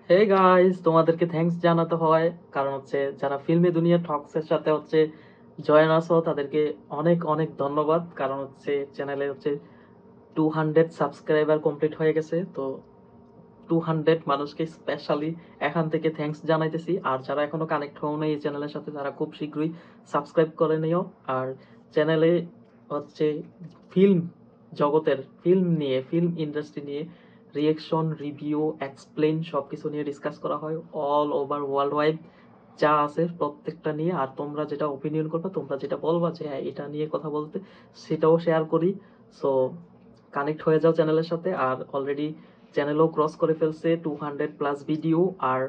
Hey guys, তোমাদেরকে thanks জানাতে হয়, কারণ যারা ফিল্মি দুনিয়া টক্সের সাথে জয়েন আছো তাদেরকে অনেক অনেক ধন্যবাদ। কারণ চ্যানেলে 200 সাবস্ক্রাইবার কমপ্লিট হয়ে গেছে। তো 200 মানুষকে স্পেশালি এখান থেকে থ্যাঙ্কস জানাইতেছি। আর যারা এখনো কানেক্ট হও নাই এই চ্যানেলের সাথে, তারা খুব শীঘ্রই সাবস্ক্রাইব করে নিও। আর চ্যানেলে হচ্ছে ফিল্ম জগতের ফিল্ম নিয়ে, ফিল্ম ইন্ডাস্ট্রি নিয়ে রিয়েকশন, রিভিউ, এক্সপ্লেন সবকিছু নিয়ে ডিসকাস করা হয় অল ওভার ওয়ার্ল্ড ওয়াইড। যা আছে প্রত্যেকটা নিয়ে। আর তোমরা যেটা ওপিনিয়ন করবা, তোমরা যেটা বলবা যে হ্যাঁ এটা নিয়ে কথা বলতে, সেটাও শেয়ার করি। সো কানেক্ট হয়ে যাও চ্যানেলের সাথে। আর অলরেডি চ্যানেলও ক্রস করে ফেলছে 200+ ভিডিও, আর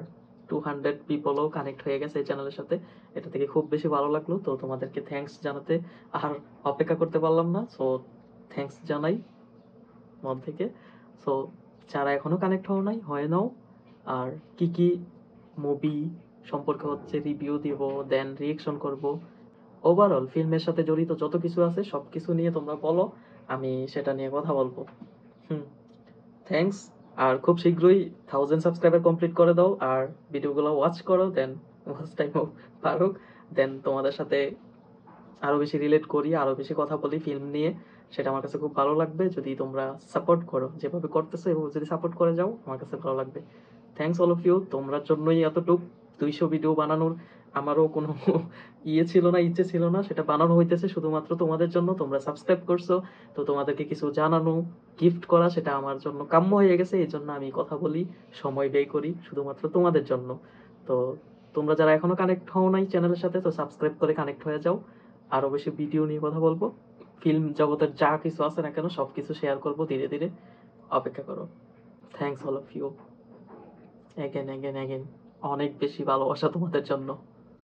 200 পিপলও কানেক্ট হয়ে গেছে এই চ্যানেলের সাথে। এটা থেকে খুব বেশি ভালো লাগলো। তো তোমাদেরকে থ্যাঙ্কস জানাতে আর অপেক্ষা করতে পারলাম না। সো থ্যাঙ্কস জানাই মন থেকে। সো যারা এখনো কানেক্ট হও নাই, হয়ে নাও। আর কি কি মুভি সম্পর্কে রিভিউ দিব, দেন রিয়েকশন করব, ওভারঅল ফিল্মের সাথে জড়িত যত কিছু আছে সবকিছু নিয়ে তোমরা বলো, আমি সেটা নিয়ে কথা বলবো। হুম, থ্যাঙ্কস। আর খুব শীঘ্রই 1000 সাবস্ক্রাইবার কমপ্লিট করে দাও, আর ভিডিওগুলো ওয়াচ করো, দেন ওয়াচ টাইমও পারুক, দেন তোমাদের সাথে আরো বেশি রিলেট করি, আরো বেশি কথা বলি ফিল্ম নিয়ে। সেটা আমার কাছে খুব ভালো লাগবে যদি তোমরা সাপোর্ট করো, যেভাবে করতেছো এভাবে যদি সাপোর্ট করে যাও আমার কাছে ভালো লাগবে। Thanks all of you. তোমরার জন্যই এতটুক 200 ভিডিও বানানোর আমারও কোনো ছিল না, ইচ্ছে ছিল না, সেটা বানানো হইতেছে শুধুমাত্র তোমাদের জন্য। তোমরা সাবস্ক্রাইব করছো, তো তোমাদেরকে কিছু জানানো, গিফট করা, সেটা আমার জন্য কাম্য হয়ে গেছে। এই জন্য আমি কথা বলি, সময় ব্যয় করি শুধুমাত্র তোমাদের জন্য। তো তোমরা যারা এখনো কানেক্ট হও নাই চ্যানেলের সাথে, তো সাবস্ক্রাইব করে কানেক্ট হয়ে যাও। আরো বেশি ভিডিও নিয়ে কথা বলবো, ফিল্ম জগতের যা কিছু আছে না কেন সবকিছু শেয়ার করবো ধীরে ধীরে। অপেক্ষা করো। Thanks all of you, again again again. অনেক বেশি ভালোবাসা তোমাদের জন্য।